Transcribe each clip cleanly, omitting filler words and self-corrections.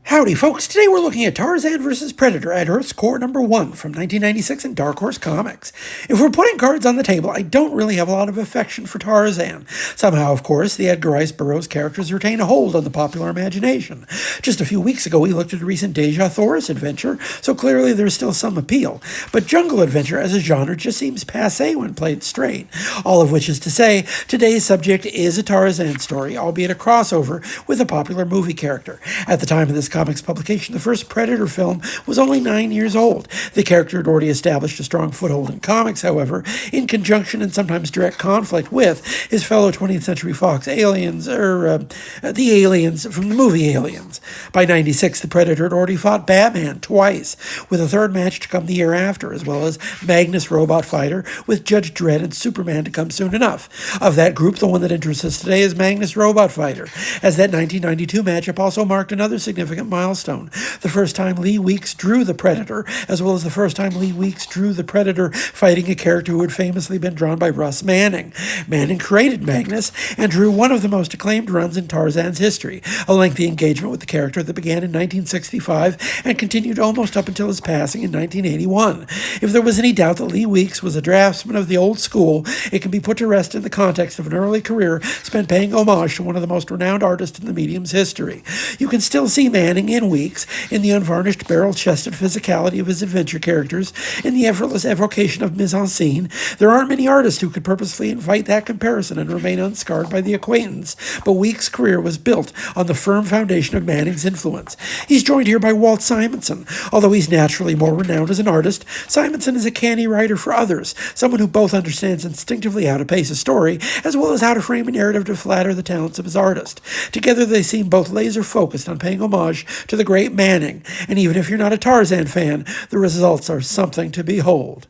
Howdy, folks. Today we're looking at Tarzan vs. Predator at Earth's Core #1 from 1996 in Dark Horse Comics. If we're putting cards on the table, I don't really have a lot of affection for Tarzan. Somehow, of course, the Edgar Rice Burroughs characters retain a hold on the popular imagination. Just a few weeks ago, we looked at a recent Deja Thoris adventure, so clearly there's still some appeal. But jungle adventure as a genre just seems passé when played straight. All of which is to say, today's subject is a Tarzan story, albeit a crossover with a popular movie character. At the time of this comics publication, the first Predator film was only 9 years old. The character had already established a strong foothold in comics, however, in conjunction and sometimes direct conflict with his fellow 20th Century Fox aliens, the aliens from the movie Aliens. By 96, the Predator had already fought Batman twice, with a third match to come the year after, as well as Magnus Robot Fighter, with Judge Dredd and Superman to come soon enough. Of that group, the one that interests us today is Magnus Robot Fighter, as that 1992 matchup also marked another significant milestone. The first time Lee Weeks drew the Predator, as well as the first time Lee Weeks drew the Predator fighting a character who had famously been drawn by Russ Manning. Manning created Magnus and drew one of the most acclaimed runs in Tarzan's history, a lengthy engagement with the character that began in 1965 and continued almost up until his passing in 1981. If there was any doubt that Lee Weeks was a draftsman of the old school, it can be put to rest in the context of an early career spent paying homage to one of the most renowned artists in the medium's history. You can still see Manning in Weeks, in the unvarnished barrel-chested physicality of his adventure characters, in the effortless evocation of mise-en-scene. There aren't many artists who could purposely invite that comparison and remain unscarred by the acquaintance, but Weeks' career was built on the firm foundation of Manning's influence. He's joined here by Walt Simonson. Although he's naturally more renowned as an artist, Simonson is a canny writer for others, someone who both understands instinctively how to pace a story, as well as how to frame a narrative to flatter the talents of his artist. Together they seem both laser-focused on paying homage to the great Manning, and even if you're not a Tarzan fan, the results are something to behold.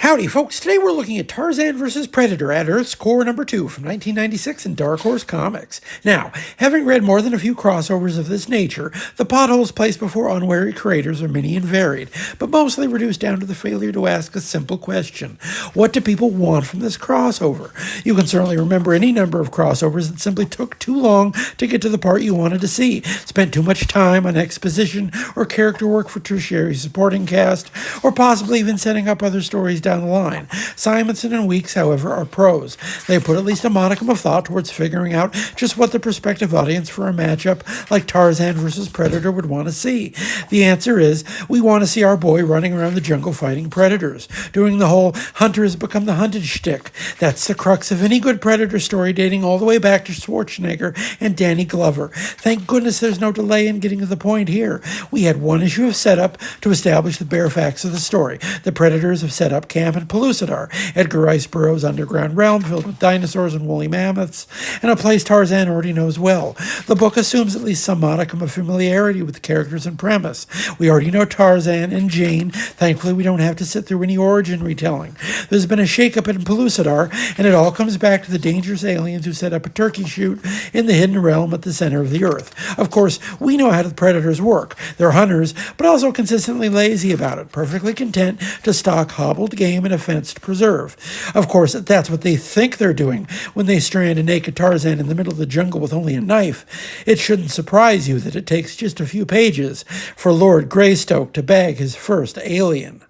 Howdy, folks. Today we're looking at Tarzan vs. Predator at Earth's Core #2 from 1996 in Dark Horse Comics. Now, having read more than a few crossovers of this nature, the potholes placed before unwary creators are many and varied, but mostly reduced down to the failure to ask a simple question. What do people want from this crossover? You can certainly remember any number of crossovers that simply took too long to get to the part you wanted to see, spent too much time on exposition or character work for tertiary supporting cast, or possibly even setting up other stories down the line. Simonson and Weeks, however, are pros. They put at least a modicum of thought towards figuring out just what the prospective audience for a matchup like Tarzan vs. Predator would want to see. The answer is, we want to see our boy running around the jungle fighting predators, doing the whole hunter has become the hunted shtick. That's the crux of any good Predator story dating all the way back to Schwarzenegger and Danny Glover. Thank goodness there's no delay in getting to the point here. We had one issue of setup to establish the bare facts of the story. The predators have set up camp in Pellucidar, Edgar Rice Burroughs' underground realm filled with dinosaurs and woolly mammoths, and a place Tarzan already knows well. The book assumes at least some modicum of familiarity with the characters and premise. We already know Tarzan and Jane. Thankfully, we don't have to sit through any origin retelling. There's been a shakeup in Pellucidar, and it all comes back to the dangerous aliens who set up a turkey shoot in the hidden realm at the center of the earth. Of course, we know how the predators work. They're hunters, but also consistently lazy about it, perfectly content to stalk hobbled game in a fenced preserve. Of course, that's what they think they're doing when they strand a naked Tarzan in the middle of the jungle with only a knife. It shouldn't surprise you that it takes just a few pages for Lord Greystoke to bag his first alien.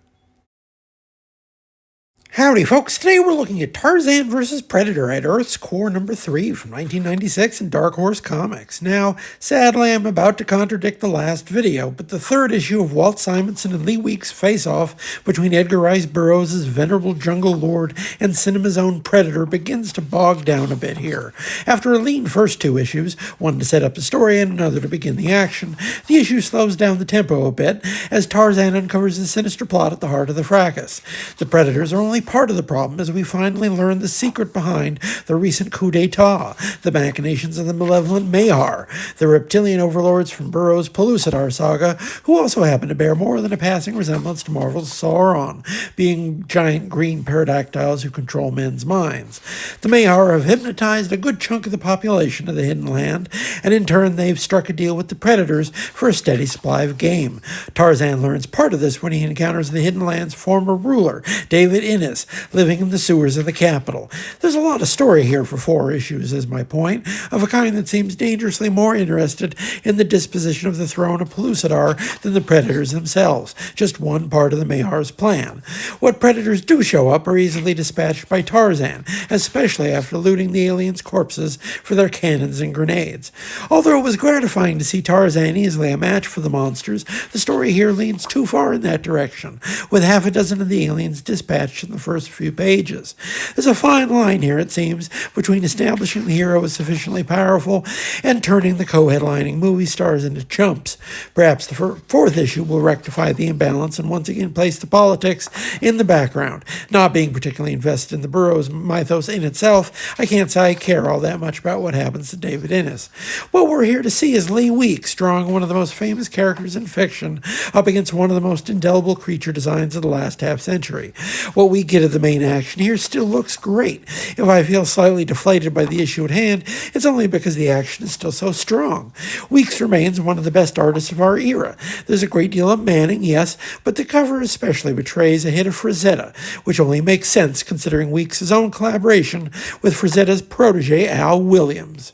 Howdy, folks. Today we're looking at Tarzan vs. Predator at Earth's Core #3 from 1996 in Dark Horse Comics. Now, sadly, I'm about to contradict the last video, but the third issue of Walt Simonson and Lee Weeks' face-off between Edgar Rice Burroughs' venerable jungle lord and cinema's own Predator begins to bog down a bit here. After a lean first two issues, one to set up the story and another to begin the action, the issue slows down the tempo a bit as Tarzan uncovers the sinister plot at the heart of the fracas. The Predators are only part of the problem as we finally learn the secret behind the recent coup d'etat, the machinations of the malevolent Mayar, the reptilian overlords from Burroughs' Pellucidar saga, who also happen to bear more than a passing resemblance to Marvel's Sauron, being giant green pterodactyls who control men's minds. The Mayar have hypnotized a good chunk of the population of the Hidden Land, and in turn they've struck a deal with the Predators for a steady supply of game. Tarzan learns part of this when he encounters the Hidden Land's former ruler, David Innes, Madness, living in the sewers of the capital. There's a lot of story here for 4 issues, is my point, of a kind that seems dangerously more interested in the disposition of the throne of Pellucidar than the predators themselves, just one part of the Mahar's plan. What predators do show up are easily dispatched by Tarzan, especially after looting the aliens' corpses for their cannons and grenades. Although it was gratifying to see Tarzan easily a match for the monsters, the story here leans too far in that direction, with half a dozen of the aliens dispatched in the first few pages. There's a fine line here, it seems, between establishing the hero as sufficiently powerful and turning the co-headlining movie stars into chumps. Perhaps the 4th issue will rectify the imbalance and once again place the politics in the background. Not being particularly invested in the Burroughs mythos in itself, I can't say I care all that much about what happens to David Innes. What we're here to see is Lee Weeks drawing one of the most famous characters in fiction up against one of the most indelible creature designs of the last half-century. What we get of the main action here still looks great. If I feel slightly deflated by the issue at hand, it's only because the action is still so strong. Weeks remains one of the best artists of our era. There's a great deal of Manning, yes, but the cover especially betrays a hit of Frazetta, which only makes sense considering Weeks' own collaboration with Frazetta's protege Al Williams.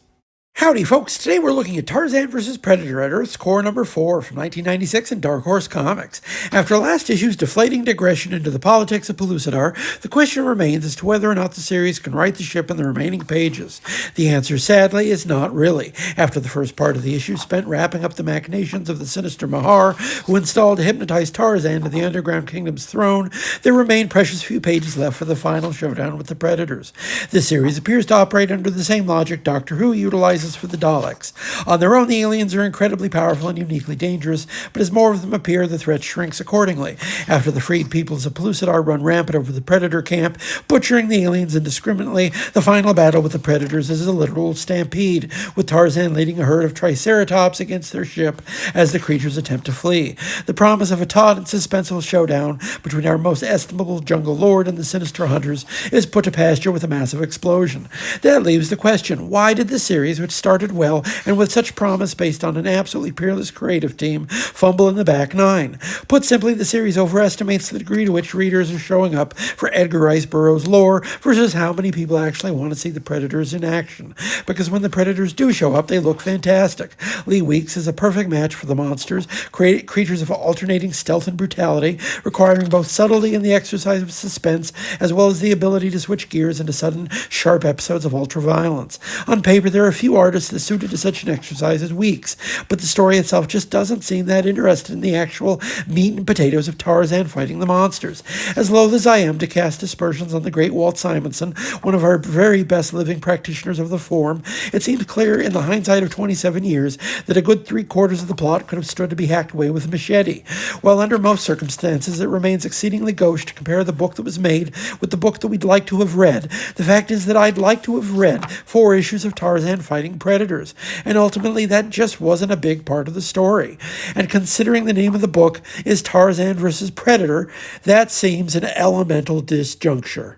Howdy, folks. Today we're looking at Tarzan vs. Predator at Earth's Core number 4 from 1996 in Dark Horse Comics. After last issue's deflating digression into the politics of Pellucidar, the question remains as to whether or not the series can right the ship in the remaining pages. The answer, sadly, is not really. After the first part of the issue spent wrapping up the machinations of the sinister Mahar, who installed to hypnotize Tarzan to the Underground Kingdom's throne, there remain precious few pages left for the final showdown with the Predators. This series appears to operate under the same logic Doctor Who utilizes for the Daleks. On their own, the aliens are incredibly powerful and uniquely dangerous, but as more of them appear, the threat shrinks accordingly. After the freed peoples of Pellucidar run rampant over the Predator camp, butchering the aliens indiscriminately, the final battle with the Predators is a literal stampede, with Tarzan leading a herd of Triceratops against their ship as the creatures attempt to flee. The promise of a taut and suspenseful showdown between our most estimable jungle lord and the sinister hunters is put to pasture with a massive explosion. That leaves the question, why did the series, which started well and with such promise based on an absolutely peerless creative team, fumble in the back 9? Put simply, the series overestimates the degree to which readers are showing up for Edgar Rice Burroughs' lore versus how many people actually want to see the Predators in action. Because when the Predators do show up, they look fantastic. Lee Weeks is a perfect match for the monsters, creatures of alternating stealth and brutality, requiring both subtlety and the exercise of suspense, as well as the ability to switch gears into sudden, sharp episodes of ultra-violence. On paper, there are a few artists that suited to such an exercise as Weeks, but the story itself just doesn't seem that interested in the actual meat and potatoes of Tarzan fighting the monsters. As loath as I am to cast aspersions on the great Walt Simonson, one of our very best living practitioners of the form, it seems clear in the hindsight of 27 years that a good 3/4 of the plot could have stood to be hacked away with a machete. While under most circumstances it remains exceedingly gauche to compare the book that was made with the book that we'd like to have read, the fact is that I'd like to have read 4 issues of Tarzan fighting Predators, and ultimately that just wasn't a big part of the story. And considering the name of the book is Tarzan vs. Predator, that seems an elemental disjuncture.